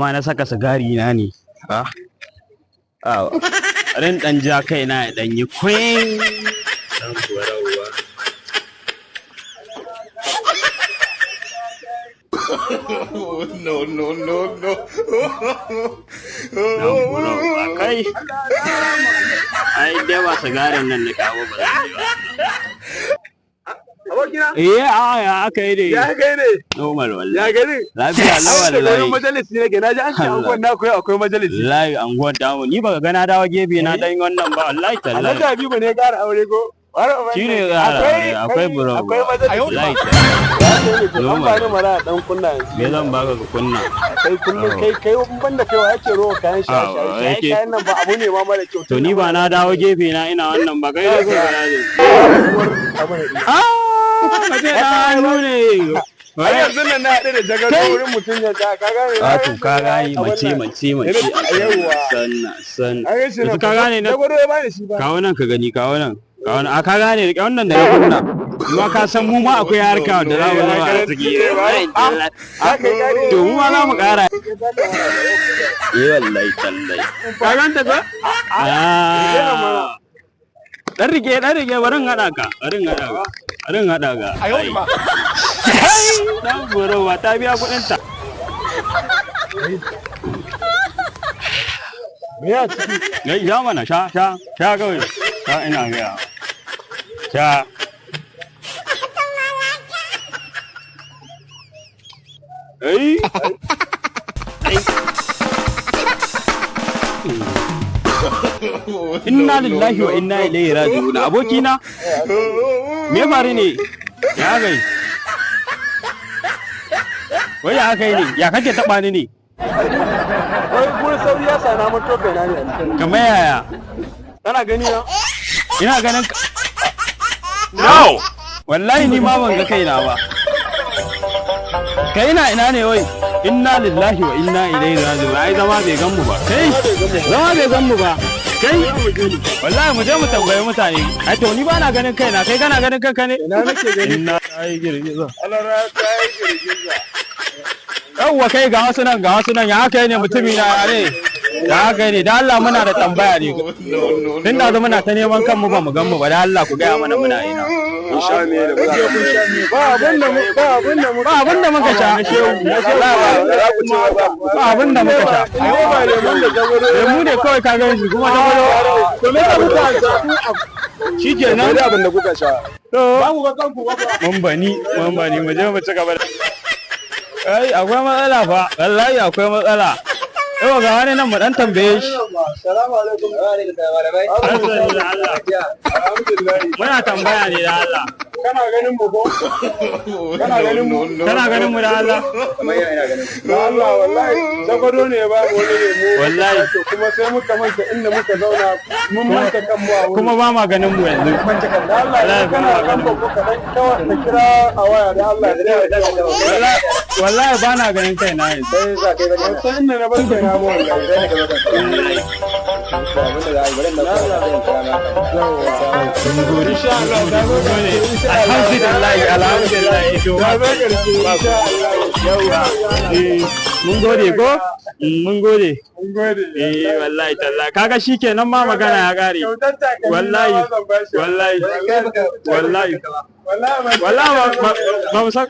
ma na saka sigari na ne rin dan ja kaina ya dan yi queen dan burawa no. dan burawa kai ai dai ba sigarin nan na kawo ba zan yi ba abokina ya aka yi dai ya kai ne normal wallahi ya gani lafiya lawa wallahi majalisi ne na ji an ce angon na koyi akwai majalisi wallahi angon dawo ni baka ga na dawo gefe na dan wannan ba wallahi tallahi Alhaji Habibu ne ya ƙara aure ko shine akwai bro akwai majalisi wallahi an ba ni mara dan kunna me zan baka ka kunna kai kullum kai banda kai wa yake rowa kayan shaye kayan nan ba abu ne ma mara kyau to ni ba na dawo gefe na ina wannan ba kai da ko na ne kace da hannu ne ai yanzu nan na haɗe da jagar wurin mutum ya ta ka gane to ka gane mace yawa sanna ka gane na jagoro ya bani shi ba kawo nan ka gani kawo nan a ka gane rike wannan da ya kunna kuma ka san mu ma akwai harka da za mu zama a ciki to mu ma za mu kara wallahi tallahi ka ganta ko dan rike barin hada ka dan goro ba ta biya kudin ta me ya ciki gai sha mana sha kawai sha ina ga sha inna lillahi wa inna ilaihi raji'un abokina me faru ne ya gai wai ya kai ne ya kake taba ni ne wai gurin sauri ya sana mutu kai na ne kamar yaya kana gani na ina ganin no wallahi ni ma ban ga kaina ba kai ina ne wai inna lillahi wa inna ilaihi raji'un ai zama bai gan mu ba kai zama bai gan mu ba kai wallahi mu je mu tambaye mutane ai to ni ba na ganin kaina kai kana ganin kanka ne ina nake gani inna ai girgiza Allah ya kai girgiza yawwa kai ga wasu nan ya haka ne mutumi na yare da haka ne da Allah muna da tambaya ne tun da muna ta neman kanmu ba mu gan mu ba da Allah ku gaya mana muna ina sha ne da ba abin da muka sha ba abin da muka sha mu ne kawai ka gan shi kuma ta gwado to me ka muka shi ke nan da abin da kuka sha ba ku ga kanku ba mun bani mu je mu ci gaba da ai akwai matsala fa wallahi akwai matsala yau ga wani nan mu dan tambaye shi assalamu alaikum muna tambaya ne da Allah kana ganin mu ko kana ganin mu da Allah da Allah wallahi jagwado ne ba mu ne mu wallahi kuma sai muka manta inda muka zauna mun manta kan mu kuma ba ma ganin mu yanzu da Allah kana ganin mu ka dan kawai ka kira a waya da Allah wallahi ba na ganin kai na yanzu sai za ka ga sai inda na bar kai na mu wallahi sai ka ga insha Allah da mu ne alhamdulillah mun gode ko mun gode wallahi tallahi kaga shikenan ma magana ya kare wallahi ba mu san